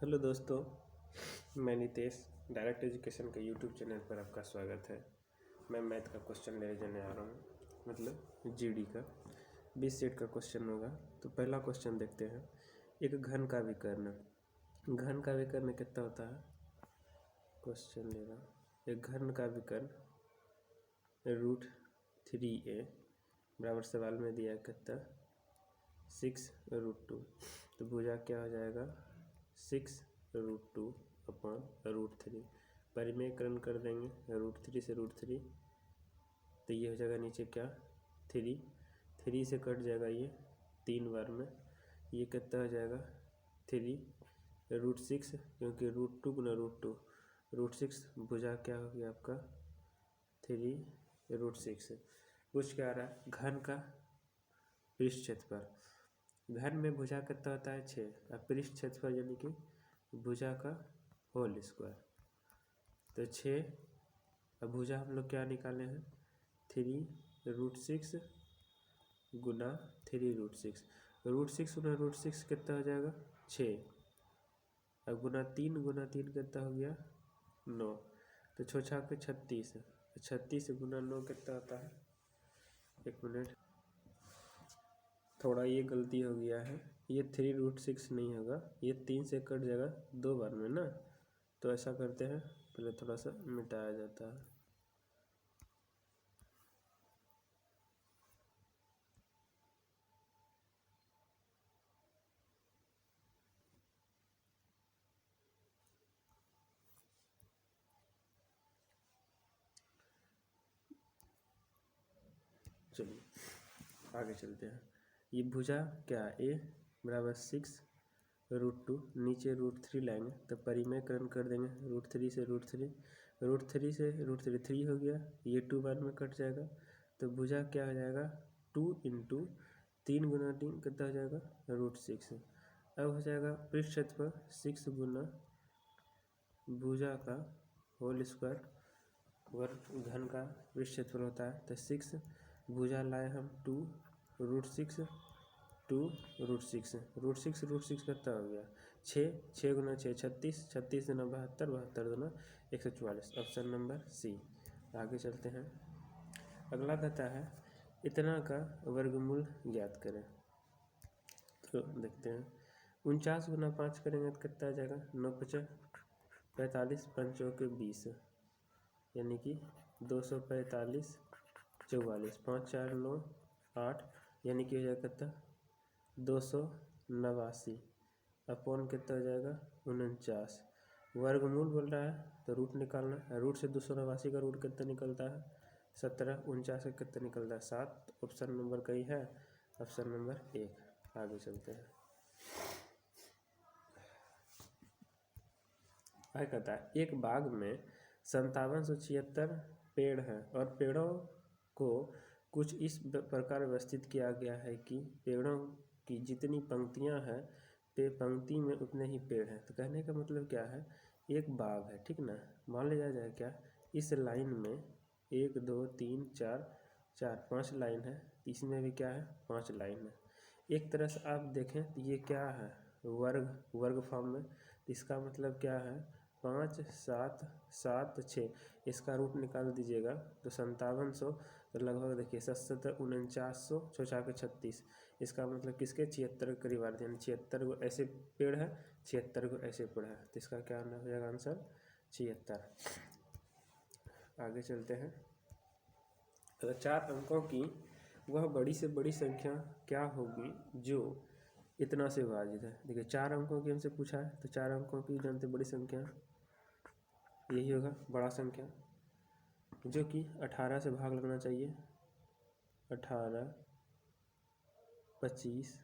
Hello दोस्तों, मैं Nitesh direct education के यूट्यूब चैनल पर आपका स्वागत है। मैं मैथ का क्वेश्चन ले जाने आ रहा हूँ, मतलब जीडी का 20 सेट का क्वेश्चन होगा। तो पहला क्वेश्चन देखते हैं। एक घन का विकर्ण कितना होता है? क्वेश्चन ले रहा हूँ। एक घन का विकर्ण √3a बराबर सवाल में दिया कितना 6√2। तो भुजा क्या हो जाएगा 6√2/√3। परिमेयकरण कर देंगे √3 से √3, तो ये हो जाएगा नीचे क्या 3 से कट जाएगा ये 3 बार में, ये कितना हो जाएगा 3√6, क्योंकि √2 गुना √2 √6, भुजा क्या हो गया आपका 3√6। कुछ क्या आ रहा है घन का पृष्ठ क्षेत्रफल। घन में भुजा कितना होता है 6, और पृष्ठ क्षेत्रफल यानी कि भुजा का होल स्क्वायर, तो 6। अब भुजा हम लोग क्या निकाले हैं 3√6 गुना 3√6, √6 गुना √6 कितना हो जाएगा 6, अब गुना 3 कितना हो गया 9, तो 6 के 36, 36 गुना 9 कितना होता है, एक मिनट, थोड़ा ये गलती हो गया है, ये 3√6 नहीं होगा, ये 3 से कट जाएगा 2 बार में ना। तो ऐसा करते हैं, पहले थोड़ा सा मिटाया जाता है। चलिए आगे चलते हैं। ये भुजा क्या a बराबर 6√2, नीचे √3 लाएंगे तो परिमेयकरण कर देंगे √3 से √3, √3 से √3 3 हो गया, ये 2 बार में कट जाएगा, तो भुजा क्या हो जाएगा 2 × 3 गुना 3 कितना हो जाएगा √6। अब हो जाएगा पृष्ठ क्षेत्रफल 6 गुना भुजा का होल स्क्वायर, वर्ग घन का पृष्ठ क्षेत्रफल होता है, तो 6 भुजा लाए हम 2√6 2√6, √6 कितना हो गया 6 गुना 6 36, 36 गुना 72, 72 गुना 144, ऑप्शन नंबर सी। आगे चलते हैं। अगला कहता है इतना का वर्गमूल ज्ञात करें। तो देखते हैं 49 गुना 5 करेंगे तो कितना आ जाएगा 9 × 5 45, 5 × 20, यानी कि 245 44, 5 4 9 8, यानी कि हो जाएगा कितना 289, अपॉन कितना हो जाएगा 49। वर्गमूल बोल रहा है तो रूट निकालना है, रूट से 289 का रूट कितना निकलता है 17, 49 का कितना निकलता है 7, ऑप्शन नंबर कहीं है ऑप्शन नंबर 1। आगे चलते हैं। आगे कहता है एक बाग में 5776 पेड़ हैं और पेड़ों को कुछ इस प्रकार व्यवस्थित किया गया है कि पेड़ों की जितनी पंक्तियां हैं पंक्ति में उतने ही पेड़ हैं। तो कहने का मतलब क्या है, एक बाग है ठीक ना, मान लिया जाए क्या इस लाइन में 1 2 3 4 5 लाइन है, इसमें भी क्या है 5 लाइन है। एक तरह से आप देखें तो ये क्या है वर्ग फॉर्म में, इसका मतलब क्या है 5 7 7 6, इसका रूट निकाल दीजिएगा तो 5700, तो लगभग देखिए 77 4900 6 के 36, इसका मतलब किसके 76 के करीब आ रहे हैं, 76 को ऐसे पेड़ है 76 को ऐसे पेड़ है, तो इसका क्या हो जाएगा आंसर 76। आगे चलते हैं। तो 4 अंकों की वह बड़ी से बड़ी संख्या क्या होगी जो इतना से विभाजित है। देखिए 4 अंकों की हमसे पूछा है, तो 4 अंकों की जानते बड़ी संख्या यही होगा बड़ा संख्या, जो कि 18 से भाग लगना चाहिए, 18 25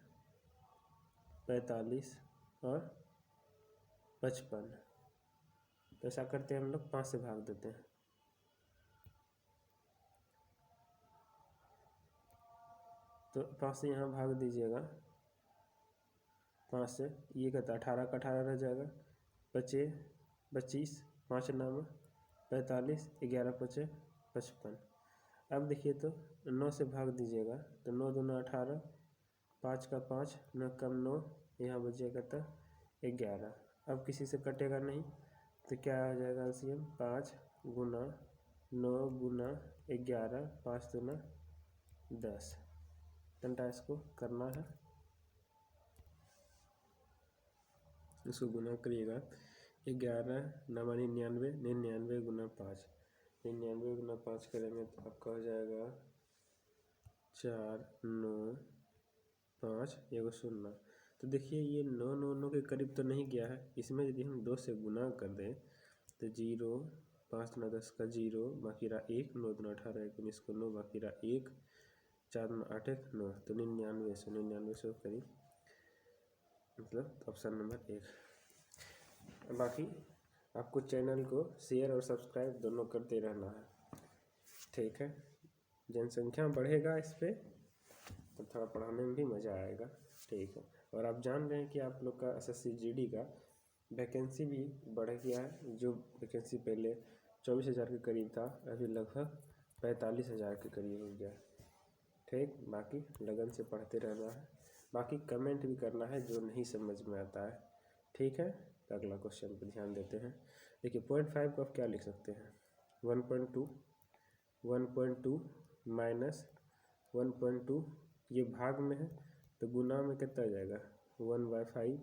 45 और 55। तो ऐसा करते हैं हम लोग 5 से भाग देते हैं, तो 5 से यहाँ भाग दीजिएगा, 5 से ये कहता है 18 का 18 रह जाएगा, 25 5 9 45, 11 5 55। अब देखिए तो 9 से भाग दीजिएगा तो 9 दूना 18, 5 का 5 9 कम 9, यहाँ बचिएगा तो 11। अब किसी से कटेगा नहीं, तो क्या हो जाएगा एलसीएम 5 गुना 9 गुना 11, 5 दूना 10। घंटा इसको करना है, इसको गुना करिएगा 11 9 99, 99 गुना 5, 99 गुना 5 करेंगे तो आपका हो जाएगा 4 9 5 1 0। तो देखिए ये 9 9 9 के करीब तो नहीं गया है, इसमें यदि हम 2 से गुना कर दें तो 0 5 9 10 का 0, बाकी रहा 1, 9 2 18 19 को 9, बाकी रहा 1, 4 9 8 1 9, तो 99 करीब, मतलब ऑप्शन नंबर 1। बाकी आपको चैनल को शेयर और सब्सक्राइब दोनों करते रहना है, ठीक है। जनसंख्या बढ़ेगा इस पर तो थोड़ा पढ़ाने में भी मज़ा आएगा, ठीक है। और आप जान रहे हैं कि आप लोग का एसएससी जीडी का वैकेंसी भी बढ़ गया है। जो वैकेंसी पहले 24,000 के करीब था, अभी लगभग 45,000 के करीब हो गया, ठीक। बाकी लगन से पढ़ते रहना है, बाकी कमेंट भी करना है जो नहीं समझ में आता है, ठीक है। तो अगला क्वेश्चन पर ध्यान देते हैं। देखिए 0.5 को आप क्या लिख सकते हैं, 1.2 माइनस 1.2, ये भाग में है तो गुना में कितना आ जाएगा 1/5,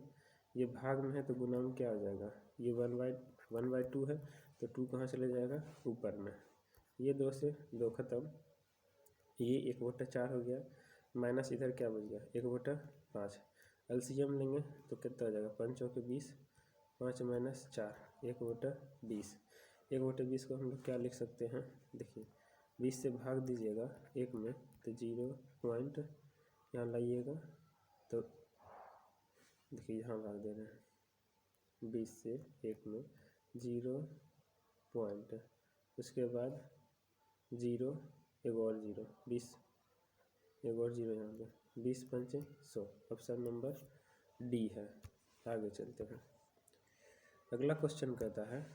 ये भाग में है तो गुना में क्या हो जाएगा, ये 1/2 है तो 2 कहाँ चले जाएगा ऊपर में, ये 2 से 2 खत्म, ये 1/4 हो गया, माइनस इधर क्या बच गया 1/5। एलसीएम लेंगे तो कितना हो जाएगा 5 चौके 20, 5 माइनस 4 1/20। 1/20 को हम लोग क्या लिख सकते हैं, देखिए 20 से भाग दीजिएगा 1 में तो 0 पॉइंट यहाँ लाइएगा, तो देखिए यहाँ भाग दे रहे हैं 20 से 1 में 0 पॉइंट, उसके बाद 0 एक और 0 20 एक और 0 यहाँ पे 20 पंचे 100, ऑप्शन नंबर डी है। आगे चलते हैं। अगला क्वेश्चन कहता है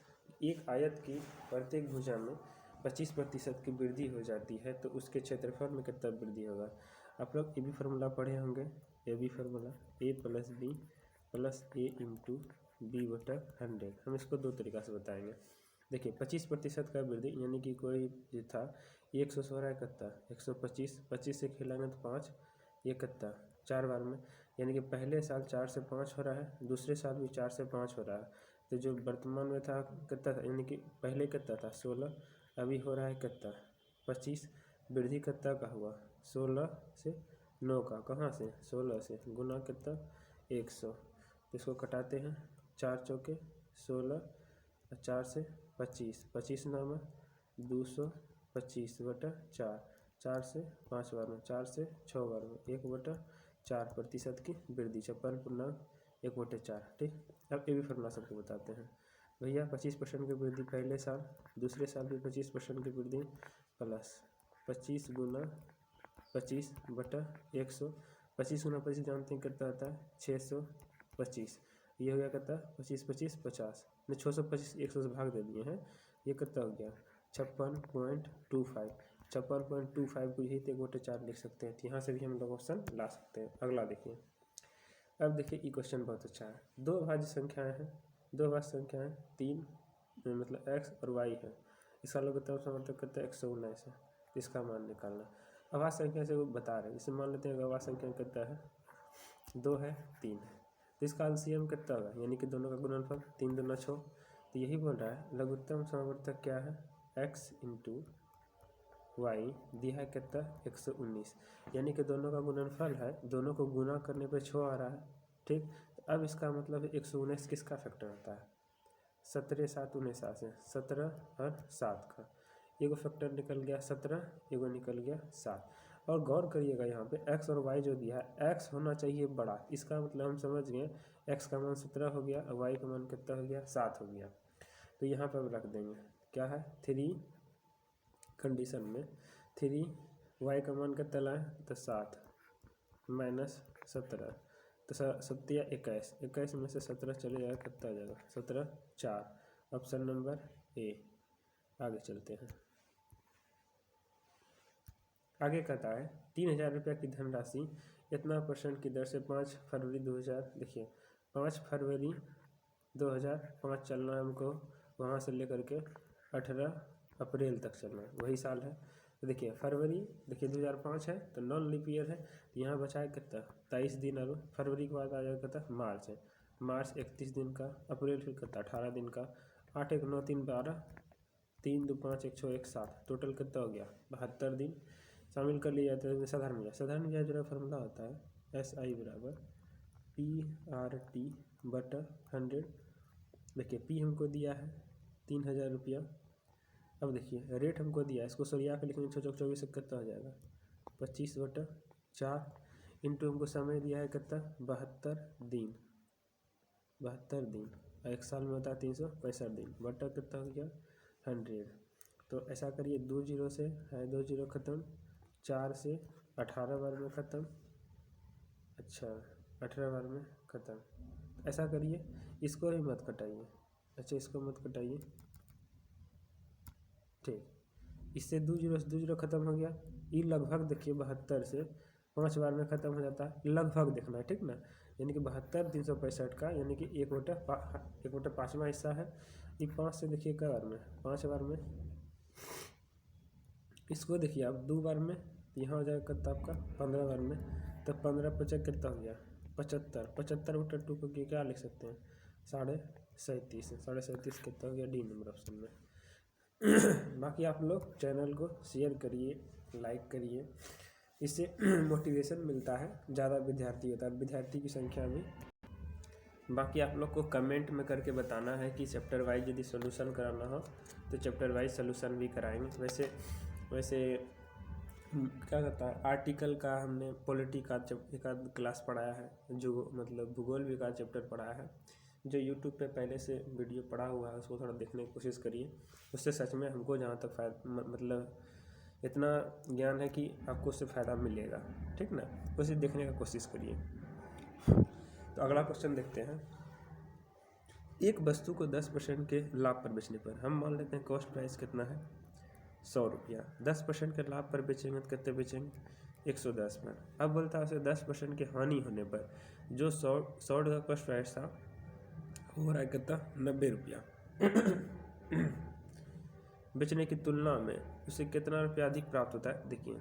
एक आयत की प्रत्येक भुजा में 25% की वृद्धि हो जाती है तो उसके क्षेत्रफल में कितना वृद्धि होगा। आप लोग ए बी फार्मूला पढ़े होंगे, A B formula a + b + a × b/100। हम इसको दो तरीक़ा से बताएंगे। देखिए 25% का वृद्धि यानी कि कोई जो था 100 हो रहा है कितना 125, 25 से खिलाएंगे तो 5, ये कितना 4 बार में, यानी कि पहले साल 4 से 5 हो रहा है, दूसरे साल भी 4 से 5 हो रहा है। तो जो वर्तमान में था कितना था, यानी कि पहले कितना था 16, अभी हो रहा है कितना 25, वृद्धि कितना का हुआ 16 से 9 का, कहाँ से 16 से, गुना कितना 100। इसको कटाते हैं 4 चौके 16, 4 से 25, 25 9 में 225/4, 4 से 5 बार में, 4 से 6 बार में 1/4% की वृद्धि, 56.1/4, ठीक। अब ये भी फार्मूला सबको बताते हैं भैया। 25% की वृद्धि पहले साल, दूसरे साल भी 25% की वृद्धि प्लस 25 गुना 25/100, 25 गुना 25 जानते हैं कितना आता है 625, ये हो गया कितना 25 25 50, नहीं 625 100 से भाग दे दिए हैं, ये कितना हो गया 56.25, 56.25 को यही 1/4 लिख सकते हैं। तो यहाँ से भी हम लोग ऑप्शन ला सकते हैं। अगला देखिए, अब देखिए ये क्वेश्चन बहुत अच्छा है। दो भाज्य संख्याएं हैं, दो भाज्य संख्याएं 3 मतलब x और y है, इसका लोग मतलब करते हैं 119 है, इसका मान निकालना। अभाज्य संख्या से वो बता रहे हैं, जैसे मान लेते हैं अभाज्य संख्या कितना है 2 है 3 है, तो इसका एलसीएम कितना होगा, यानी कि दोनों का गुणनफल 3 दूना 6। तो यही बोल रहा है लघुत्तम समवर्तक क्या है x × y दिया है कितना 119, यानी कि दोनों का गुणनफल है, दोनों को गुना करने पे 6 आ रहा है, ठीक। तो अब इसका मतलब 119 किसका फैक्टर होता है 17 7 19 से 17 और 7 का, एगो फैक्टर निकल गया 17, एगो निकल गया 7। और गौर करिएगा यहाँ पे x और y जो दिया है x होना चाहिए बड़ा, इसका मतलब हम समझ गए x का मान 17 हो गया और y का मान कितना हो गया 7 हो गया। तो यहाँ पर रख देंगे क्या है 3 कंडीशन में 3, y का मान कितना लाए तो 7 माइनस 17, तो 7 या 21, 21 में से 17 चले जाएगा कितना आ जाएगा 17 4, ऑप्शन नंबर ए। आगे चलते हैं। आगे कहता है 3,000 रुपये की धनराशि इतना % की दर से 5 फरवरी 2000, देखिए 5 फरवरी 2005 चलना है हमको, वहाँ से लेकर के 18 अप्रैल तक चलना है, वही साल है। तो देखिए फरवरी, देखिए 2005 है तो नॉन लीप ईयर है, तो यहाँ बचा है कितना 23 दिन। अब फरवरी के बाद आ जाएगा कितना मार्च है, मार्च 31 दिन का, अप्रैल फिर कितना 18 दिन का, 8 1 9 3 12, 3 2 5 1 6 1 7, टोटल कितना हो गया 72 दिन शामिल कर लिया जाता है साधारण ब्याज। साधारण ब्याज का फॉर्मूला होता है SI बराबर PRT बटा 100। देखिए P हमको दिया है 3000 रुपया। अब देखिए रेट हमको दिया है, इसको सरिया के लिखेंगे 6 चौक 24 से कितना हो जाएगा 25 बटा 4, इंटू हमको समय दिया है कितना 72 दिन, 72 दिन, एक साल में होता है 365 दिन, बटा कितना हो गया 100। तो ऐसा करिए 2 जीरो से है, 2 जीरो ख़त्म, 4 से 18 बार में ख़त्म, अच्छा 18 बार में ख़त्म। ऐसा करिए, इसको ही मत कटाइए, अच्छा इसको मत कटाइए, ठीक। इससे 2 जीरो से 2 जीरो ख़त्म हो गया। ये लगभग देखिए 72 से 5 बार में ख़त्म हो जाता है, लगभग देखना है, ठीक ना। यानी कि 72 365 का यानी कि 1/5वां हिस्सा है। ये 5 से देखिए क्या बार में 5 बार में, इसको देखिए आप 2 बार में, यहाँ हो जाएगा कितना आपका 15 बार में, तो 15 50 कितना हो गया 75, 75 बटा 2 को क्या लिख सकते हैं 37.5, 37.5 कितना हो गया डी नंबर ऑप्शन में। बाकी आप लोग चैनल को शेयर करिए, लाइक करिए, इससे मोटिवेशन मिलता है, ज़्यादा विद्यार्थी होता है, विद्यार्थी की संख्या भी। बाकी आप लोग को कमेंट में करके बताना है कि चैप्टर वाइज यदि सॉल्यूशन कराना हो तो चैप्टर वाइज सॉल्यूशन भी कराएंगे। वैसे क्या कहता है आर्टिकल का हमने पॉलिटी का एक आध क्लास पढ़ाया है, जो मतलब भूगोल भी का चैप्टर पढ़ाया है, जो यूट्यूब पे पहले से वीडियो पड़ा हुआ है, उसको थोड़ा देखने की कोशिश करिए। उससे सच में हमको जहाँ तक मतलब इतना ज्ञान है कि आपको उससे फ़ायदा मिलेगा, ठीक ना, उसे देखने का कोशिश करिए। तो अगला क्वेश्चन देखते हैं। एक वस्तु को 10% के लाभ पर बेचने पर, हम मान लेते हैं कॉस्ट प्राइस कितना है 100 रुपया, 10% के लाभ पर बेचेंगे तो कितने बेचेंगे 110 पर। अब बोलता है उसे 10% की हानि होने पर जो 100 का कॉस्ट प्राइस था हो रहा है कितना 90 रुपया, बेचने की तुलना में उसे कितना रुपया अधिक प्राप्त होता है। देखिए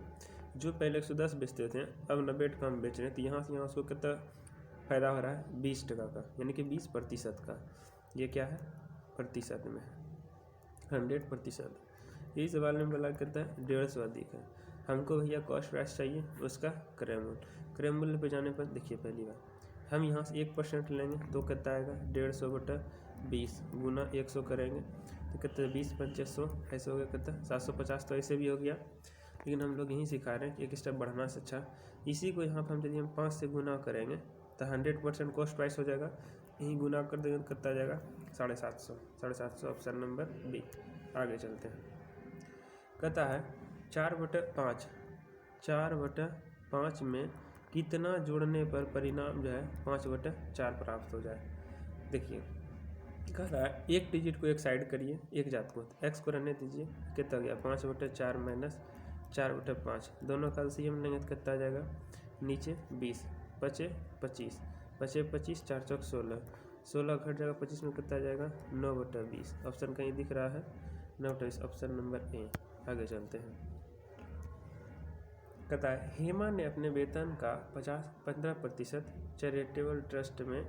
जो पहले 110 बेचते थे अब 90 का हम बेच रहे हैं, तो यहाँ से यहाँ उसको कितना फ़ायदा हो रहा है 20 टका का, यानी कि 20% का। ये क्या है प्रतिशत में 100%। यही सवाल में बोला करता है 150 अधिक है। हमको भैया कॉस्ट प्राइस चाहिए उसका क्रय मूल्य। क्रय मूल्य पे जाने पर देखिए पहली बार हम यहाँ से 1% लेंगे तो कितना आएगा 150 बटा 20 गुना 100 करेंगे तो कितना 20 25 100, ऐसे हो गया कितना 750। तो ऐसे भी हो गया, लेकिन हम लोग यहीं सिखा रहे हैं कि एक स्टेप बढ़ाना से अच्छा। इसी को यहाँ पर हम यदि हम 5 से गुना करेंगे तो 100% कॉस्ट प्राइस हो जाएगा, यहीं गुना कर देंगे तो कितना आ जाएगा 750 ऑप्शन नंबर बी। आगे चलते हैं, कहता है 4/5 में कितना जोड़ने पर परिणाम जो है 5/4 प्राप्त हो जाए। देखिए कह रहा है एक डिजिट को एक साइड करिए, एक जात को एक्स को रहने दीजिए, कितना गया 5/4 माइनस 4/5, दोनों का एलसीएम लेंगे तो कितना आ जाएगा नीचे 20, बचे 25, 4 चौक 16, 16 घट जाएगा 25 में कितना आ जाएगा 9/20। ऑप्शन कहीं दिख रहा है 9/20, ऑप्शन नंबर ए। आगे चलते हैं, कहता है हेमा ने अपने वेतन का 15% चैरिटेबल ट्रस्ट में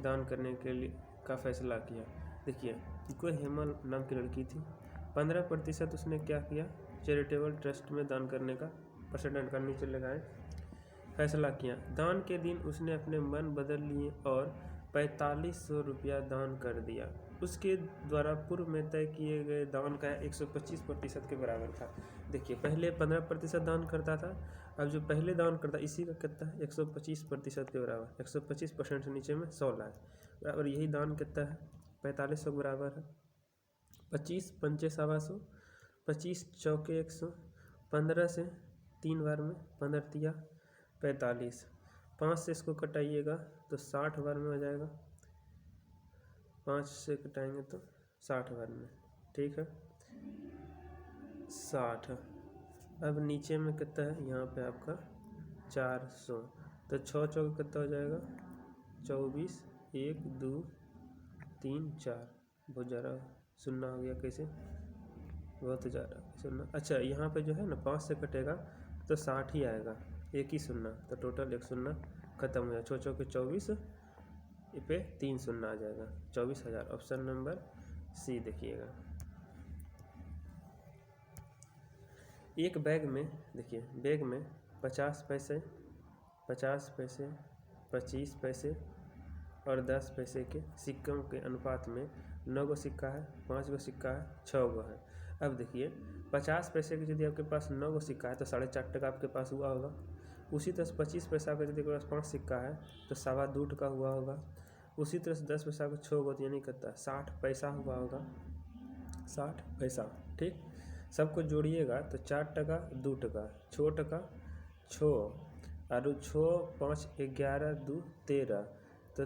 दान करने के लिए का फैसला किया। देखिए कोई हेमा नाम की लड़की थी, 15% उसने क्या किया चैरिटेबल ट्रस्ट में दान करने का परसेंटेज का नीचे लगाए फैसला किया। दान के दिन उसने अपने मन बदल लिए और 4500 रुपया दान कर दिया। उसके द्वारा पूर्व में तय किए गए दान का 125% के बराबर था। देखिए पहले 15% दान करता था, अब जो पहले दान करता इसी का कितना है 125% के बराबर, 125% से नीचे में 100 लाख बराबर, यही दान कितना है 4500 के बराबर है। 25 पंचे 125, 25 चौके 100, 15 से 3 बार में 15 तिया 45, 5 से इसको कटाइएगा तो 60 बार में हो जाएगा, 5 से कटाएंगे तो 60 बार में, ठीक है 60। अब नीचे में कितना है यहाँ पे आपका 400, तो 6 चौक कितना हो जाएगा 24, 1 2 3 4 बहुत ज़्यादा सुनना हो गया, कैसे बहुत ज़्यादा सुनना। अच्छा यहाँ पे जो है ना 5 से कटेगा तो 60 ही आएगा, एक ही सुनना, तो टोटल 1 सुनना खत्म हो जाएगा। 6 के 24 पे 3 सुनना आ जाएगा, 24,000। ऑप्शन नंबर सी देखिएगा। एक बैग में देखिए, बैग में 50 पैसे 25 पैसे और 10 पैसे के सिक्कों के अनुपात में 9 गो सिक्का है, 5 गो सिक्का है, 6 गो है। अब देखिए 50 पैसे की यदि आपके पास 9 गो सिक्का है तो 4.5 टका आपके पास हुआ होगा। उसी तरह से 25 पैसा का यदि आपके पास 5 सिक्का है तो 2.25 टका हुआ होगा। उसी तरह से 10 पैसा का 6 गो, यानी कितना 60 पैसा हुआ होगा, 60 पैसा। ठीक, सबको जोड़िएगा तो 4 टका 2 टका 6 टका 6 और 6 5 11 2 13, तो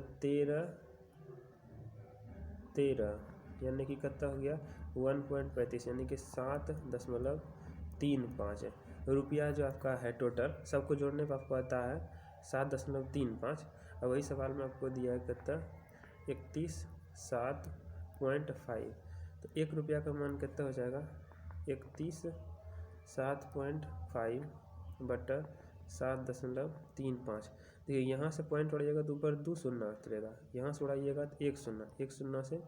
13 यानी कि कितना हो गया 1.35, यानी कि 7.35 रुपया जो आपका है टोटल, सबको जोड़ने पर आपको आता है 7.35। और वही सवाल में आपको दिया है कितना 31.7.5, तो 1 रुपया का मान कितना हो जाएगा 31.7.5 बटा 7.35। देखिए यहाँ से पॉइंट उड़ाइएगा तो ऊपर 2 शून्य उतरेगा, यहाँ से उड़ाइएगा तो 1 शून्य, 1 शून्य से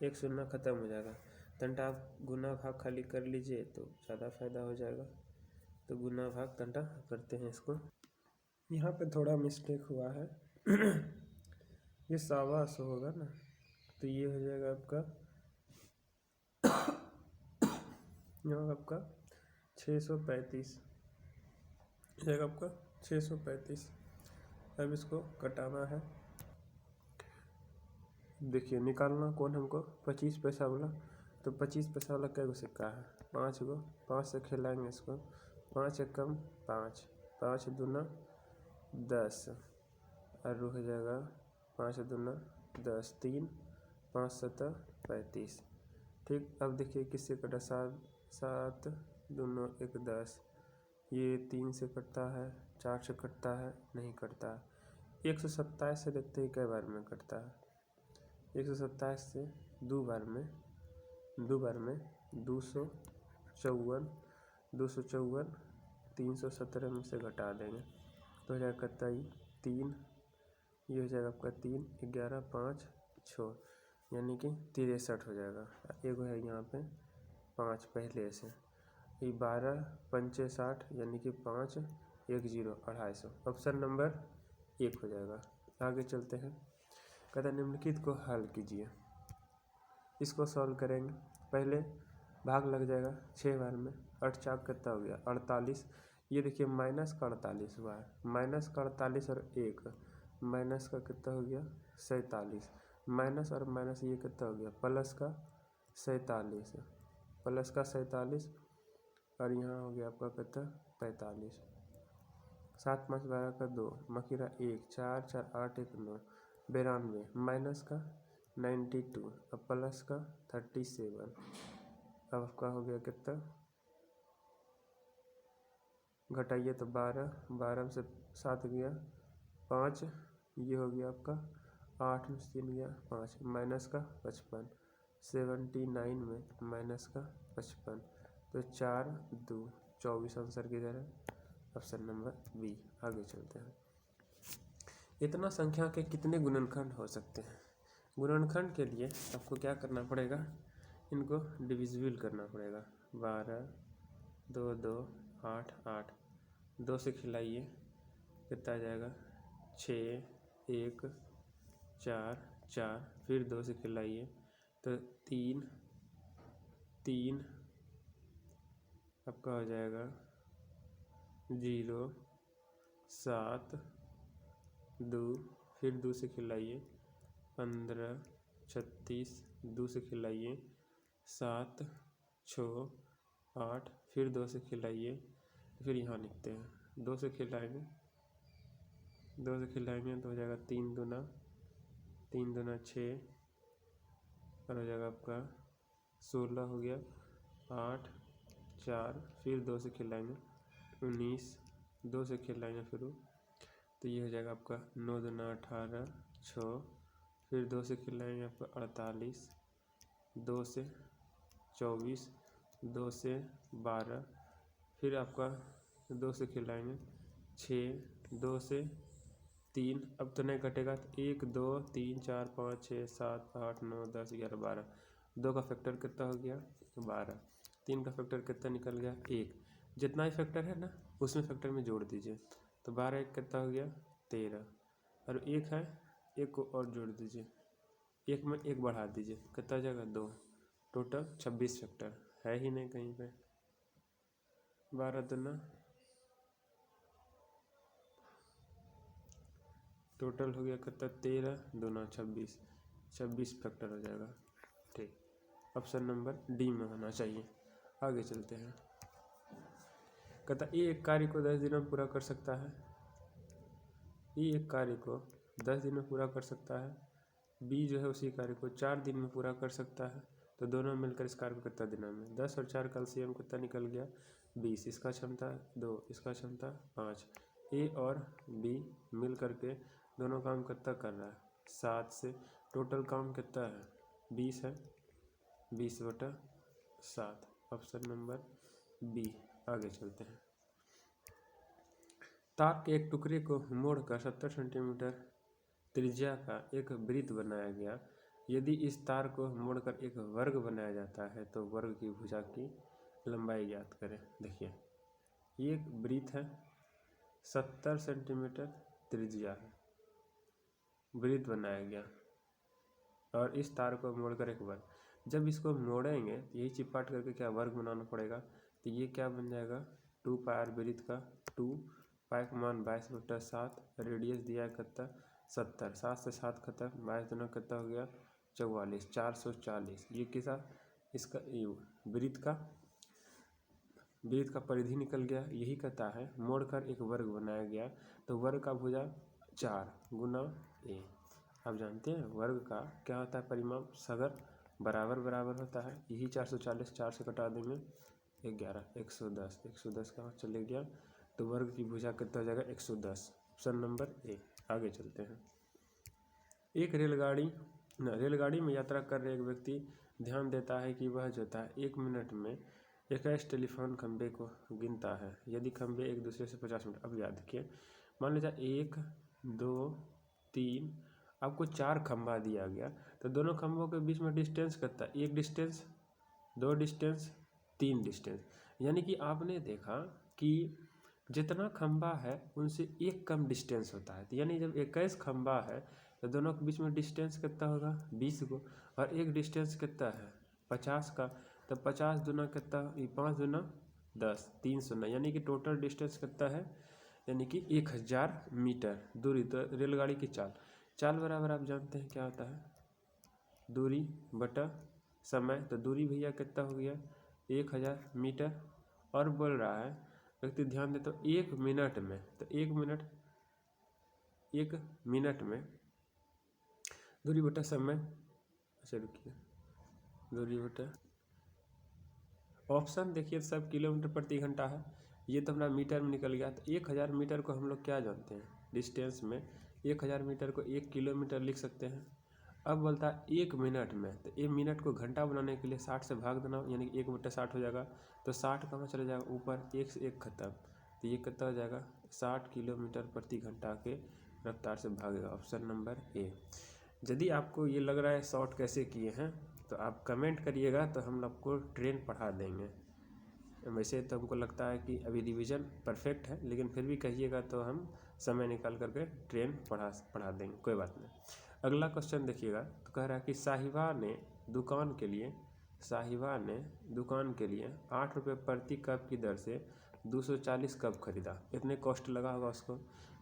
1 शून्य खत्म हो जाएगा। तंटा आप गुना भाग खाली कर लीजिए तो ज़्यादा फायदा हो जाएगा। तो गुना भाग तंटा करते हैं इसको। यहाँ पे थोड़ा मिस्टेक हुआ है ये 125 होगा ना, तो ये हो जाएगा आपका यहाँ आपका 635 जाएगा, आपका 635। अब इसको कटाना है। देखिए निकालना कौन हमको 25 पैसा वाला, तो 25 पैसा वाला कै गो सिक्का है 5 गो, 5 से खिलाएंगे इसको, 5 एकम 5, 5 दूना 10 और हो जाएगा 5 दूना 10, 3 5 7 35। ठीक, अब देखिए किससे कटा 7 दूना 1 10, ये 3 से कटता है, 4 से कटता है, नहीं कटता है। 127 से देखते हैं कई बार में कटता है। 127 से 2 बार में 254 317 में से घटा देंगे तो हो जाएगा कितना 3, ये हो जाएगा आपका 3 11 5 6, यानी कि 63 हो जाएगा। एक है यहाँ पे 5 पहले से, ये 12 5 60, यानी कि 5 1 0 250। ऑप्शन नंबर 1 हो जाएगा। आगे चलते हैं। कहता निम्नलिखित को हल कीजिए। इसको सॉल्व करेंगे, पहले भाग लग जाएगा 6 बार में, 8 चाक कितना हो गया 48। ये देखिए माइनस का 48 हुआ है, माइनस का 48 और 1 माइनस का कितना हो गया 47, माइनस और माइनस ये कितना हो गया प्लस का 47, प्लस का 47 और यहाँ हो गया आपका कितना 45। 7 5 12 का 2, मखीरा 1 4 4 8 1 9 92, माइनस का 92 और प्लस का 37। अब आपका हो गया कितना, घटाइए तो 12 में से 7 गया 5, ये हो गया आपका 8 में से 3 गया 5, माइनस का 55, 79 में माइनस का 55, तो 4 2 24 आंसर किधर है, ऑप्शन नंबर बी। आगे चलते हैं। इतना संख्या के कितने गुणनखंड हो सकते हैं। गुणनखंड के लिए आपको क्या करना पड़ेगा, इनको डिविजिबल करना पड़ेगा। 12 2 2 8 8, 2 से खिलाइए कितना आ जाएगा 6 1 4 4, फिर 2 से खिलाइए तो 3 3 आपका हो जाएगा 0 7 2, फिर 2 से खिलाइए 15 36, 2 से खिलाइए 7 6 8, फिर 2 से खिलाइए, फिर यहाँ लिखते हैं 2 से खिलाएंगे तो हो जाएगा 3 दूना 6 और हो जाएगा आपका 16 हो गया 8 4, फिर 2 से खिलाएंगे 19, 2 से खिलाएंगे फिर, तो ये हो जाएगा आपका 9 दूना 18 6, फिर 2 से खिलाएंगे आपको 48, 2 से 24, 2 से 12, फिर आपका 2 से खिलाएंगे 6, 2 से 3, अब तो नहीं कटेगा, तो 1 2 3 4 5 6 7 8 9 10 11 12, 2 का फैक्टर कितना हो गया 12, 3 का फैक्टर कितना निकल गया 1, जितना ही फैक्टर है ना उसमें फैक्टर में जोड़ दीजिए, तो 12 1 कितना हो गया 13, और 1 है 1 को और जोड़ दीजिए, 1 में 1 बढ़ा दीजिए, कितना हो जाएगा 2, टोटल 26 फैक्टर है ही नहीं कहीं पे। 12 दूना टोटल हो गया कितना 13 दूना 26, 26 फैक्टर हो जाएगा। ठीक, ऑप्शन नंबर डी में होना चाहिए। आगे चलते हैं। कहता ए एक कार्य को 10 दिनों में पूरा कर सकता है, ए एक कार्य को 10 दिन में पूरा कर सकता है, बी जो है उसी कार्य को 4 दिन में पूरा कर सकता है, तो दोनों मिलकर इस कार्य को कितना दिनों में, 10 और 4 का एलसीएम कितना निकल गया 20, इसका क्षमता 2, इसका क्षमता 5, ए और बी मिल करके दोनों काम कितना कर रहा है 7 से, टोटल काम कितना है 20 है, 20/7, ऑप्शन नंबर बी। आगे चलते हैं। तार के एक टुकड़े को मोड़कर 70 सेंटीमीटर त्रिज्या का एक वृत्त बनाया गया, यदि इस तार को मोड़कर एक वर्ग बनाया जाता है तो वर्ग की भुजा की लंबाई ज्ञात करें। देखिए ये एक वृत्त है, 70 सेंटीमीटर त्रिज्या है, वृत्त बनाया गया और इस तार को मोड़कर एक वर्ग, जब इसको मोड़ेंगे तो यही चिपकाट करके क्या वर्ग बनाना पड़ेगा, तो ये क्या बन जाएगा 2 पाई वृत्त का, 2 पाई का मान 22/7, रेडियस दिया है कितना 70, 7 से 7 खत्म, 22 दूना कितना हो गया 44, 440, ये किसा इसका वृत्त का परिधि निकल गया। यही कहता है मोड़कर एक वर्ग बनाया गया तो वर्ग का भुजा 4 गुना ए। आप जानते हैं वर्ग का क्या होता है परिमाप, सगर बराबर बराबर होता है, यही 440 4 से कटा देंगे 11, 110, 110 कहाँ चले गया, तो वर्ग की भुजा कितना हो जाएगा 110, ऑप्शन नंबर ए। आगे चलते हैं। एक रेलगाड़ी में यात्रा कर रहे एक व्यक्ति ध्यान देता है कि वह जो है 1 मिनट में 21 टेलीफोन खंबे को गिनता है, यदि खंबे एक दूसरे से 50 मीटर। अब याद रखिए, मान लीजिए 1 2 3, आपको 4 खंबा दिया गया, तो दोनों खंभों के बीच में डिस्टेंस कितना, 1 डिस्टेंस 2 डिस्टेंस 3 डिस्टेंस, यानी कि आपने देखा कि जितना खंबा है उनसे एक कम डिस्टेंस होता है, तो यानी जब 21 खंबा है तो दोनों के बीच में डिस्टेंस कितना होगा 20 को, और एक डिस्टेंस कितना है 50 का, तो 50 दूना कितना, 5 दूना 10, 300, यानी कि टोटल डिस्टेंस कितना है, यानी कि 1000 मीटर दूरी। तो रेलगाड़ी की चाल बराबर आप जानते हैं क्या होता है, दूरी बटा समय, तो दूरी भैया कितना हो गया 1000 मीटर, और बोल रहा है व्यक्ति ध्यान दे तो 1 मिनट में, तो 1 मिनट में दूरी बटा समय, अच्छा रुकिए, दूरी बटा ऑप्शन देखिए सब किलोमीटर प्रति घंटा है, ये तो अपना मीटर में निकल गया, तो 1000 मीटर को हम लोग क्या जानते हैं डिस्टेंस में, 1000 मीटर को 1 किलोमीटर लिख सकते हैं। अब बोलता है 1 मिनट में, तो 1 मिनट को घंटा बनाने के लिए 60 से भाग देना, यानी कि 1/60 हो जाएगा, तो 60 कहाँ चले जाएगा ऊपर, 1 से 1 खत्म, तो ये कितना हो जाएगा 60 किलोमीटर प्रति घंटा के रफ्तार से भागेगा, ऑप्शन नंबर ए। यदि आपको ये लग रहा है शॉर्ट कैसे किए हैं तो आप कमेंट करिएगा, तो हम आपको ट्रेन पढ़ा देंगे। वैसे तो हमको लगता है कि अभी रिवीजन परफेक्ट है, लेकिन फिर भी कहिएगा तो हम समय निकाल करके ट्रेन पढ़ा देंगे, कोई बात नहीं। अगला क्वेश्चन देखिएगा, तो कह रहा है कि साहिबा ने दुकान के लिए 8 रुपये प्रति कप की दर से 240 कप खरीदा, इतने कॉस्ट लगा होगा उसको,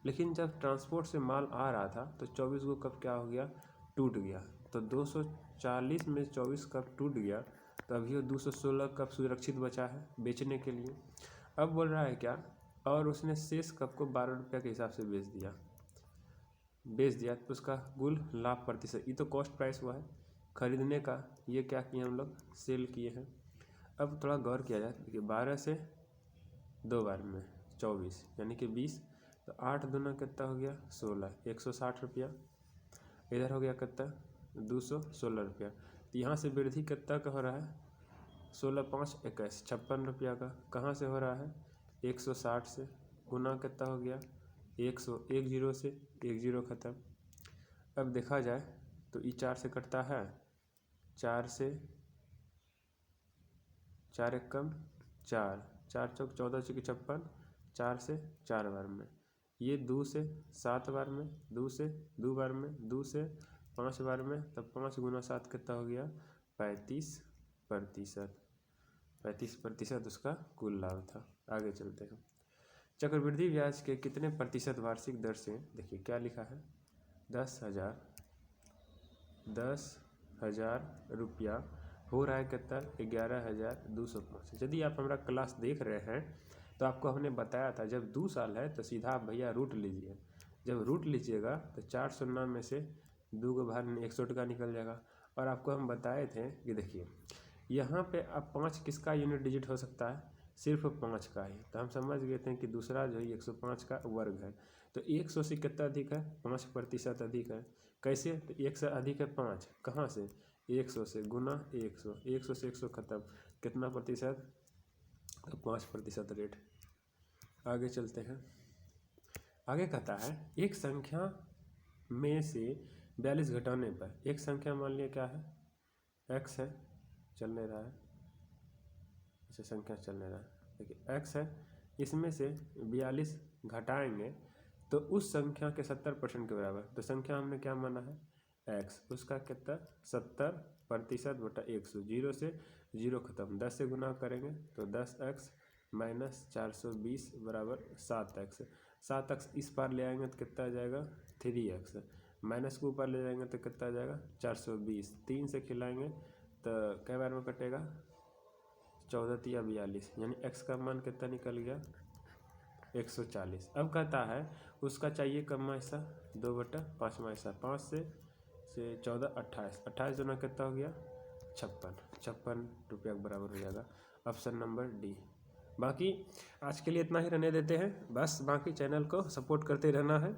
लेकिन जब ट्रांसपोर्ट से माल आ रहा था तो 24 गो कप क्या हो गया टूट गया, तो 240 में 24 कप टूट गया, तो अभी 216 कप सुरक्षित बचा है बेचने के लिए। अब बोल रहा है क्या, और उसने शेष कप को 12 रुपये के हिसाब से बेच दिया तो उसका कुल लाभ प्रतिशत, ये तो कॉस्ट प्राइस हुआ है खरीदने का, ये क्या किए हम लोग सेल किए हैं। अब थोड़ा गौर किया जाए, देखिए 12 से 2 बार में 24 यानी कि 20, तो 8 दूना कितना हो गया 16, 160 रुपया। इधर हो गया कितना 216 रुपया। तो यहाँ से वृद्धि कितना का हो रहा है 16 5 21 56 रुपया का। कहाँ से हो रहा है 160 से, गुना कितना हो गया 100, एक जीरो से एक जीरो खत्म। अब देखा जाए तो ई 4 से कटता है, 4 से 4 एकम 4, 4 चौक 14 चौकी 56, 4 से 4 बार में, ये 2 से 7 बार में, 2 से 2 बार में, 2 से 5 बार में, तब 5 गुना 7 कितना हो गया 35%। 35% उसका कुल लाभ था। आगे चलते हैं। चक्रवृद्धि ब्याज के कितने प्रतिशत वार्षिक दर से, देखिए क्या लिखा है 10,000 रुपया हो रहा है कितना 11,205। यदि आप हमारा क्लास देख रहे हैं तो आपको हमने बताया था जब 2 साल है तो सीधा आप भैया रूट लीजिए। जब रूट लीजिएगा तो 4 शून्य में से 2 को बाहर 100 टका निकल जाएगा। और आपको हम बताए थे कि देखिए यहाँ पे अब 5 किसका यूनिट डिजिट हो सकता है, सिर्फ 5 का ही। तो हम समझ गए थे कि दूसरा जो है 105 का वर्ग है। तो 100 से कितना अधिक है 5% अधिक है। कैसे, तो 1 से अधिक है 5, कहाँ से 100 से, गुना 100, 100 से 100 खत्म, कितना प्रतिशत तो 5% रेट। आगे चलते हैं। आगे कहता है एक संख्या में से 42 घटाने पर, एक संख्या मान लिया क्या है x है, चल नहीं रहा है, अच्छा संख्या चल नहीं रहा है, देखिए x है, इसमें से 42 घटाएंगे तो उस संख्या के 70% के बराबर। तो संख्या हमने क्या माना है x, उसका कितना 70% बटा 100, 0 से 0 खत्म, 10 से गुना करेंगे तो 10x माइनस 420 बराबर 7x। 7x इस पार ले आएंगे तो कितना आ जाएगा 3x, माइनस को ऊपर ले जाएंगे तो कितना आ जाएगा 420, 3 से खिलाएंगे तो कई बार में कटेगा 14 या 42, यानी x का मान कितना निकल गया 140। अब कहता है उसका चाहिए कम हिस्सा 2/5 हिस्सा, 5 से 14 28, 28 दोनों कितना हो गया 56 रुपया के बराबर हो जाएगा। Option number D. बाकी आज के लिए इतना ही रहने देते हैं, बस बाकी चैनल को सपोर्ट करते रहना है,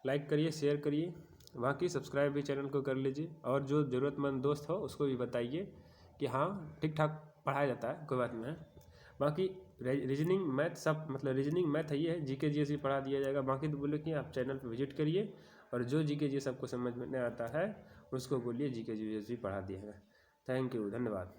लाइक करिए शेयर करिए, बाकी सब्सक्राइब भी चैनल को कर लीजिए। और जो ज़रूरतमंद दोस्त हो उसको भी बताइए कि हाँ ठीक ठाक पढ़ाया जाता है, कोई बात नहीं है। बाकी रीजनिंग मैथ सब, मतलब रीजनिंग मैथ है, ये है, जीके जीएस भी पढ़ा दिया जाएगा। बाकी तो बोले कि आप चैनल पर विजिट करिए और जो जीके जीएस आपको समझ में नहीं आता है उसको बोलिए जीके जीएस भी पढ़ा दिया है। थैंक यू, धन्यवाद।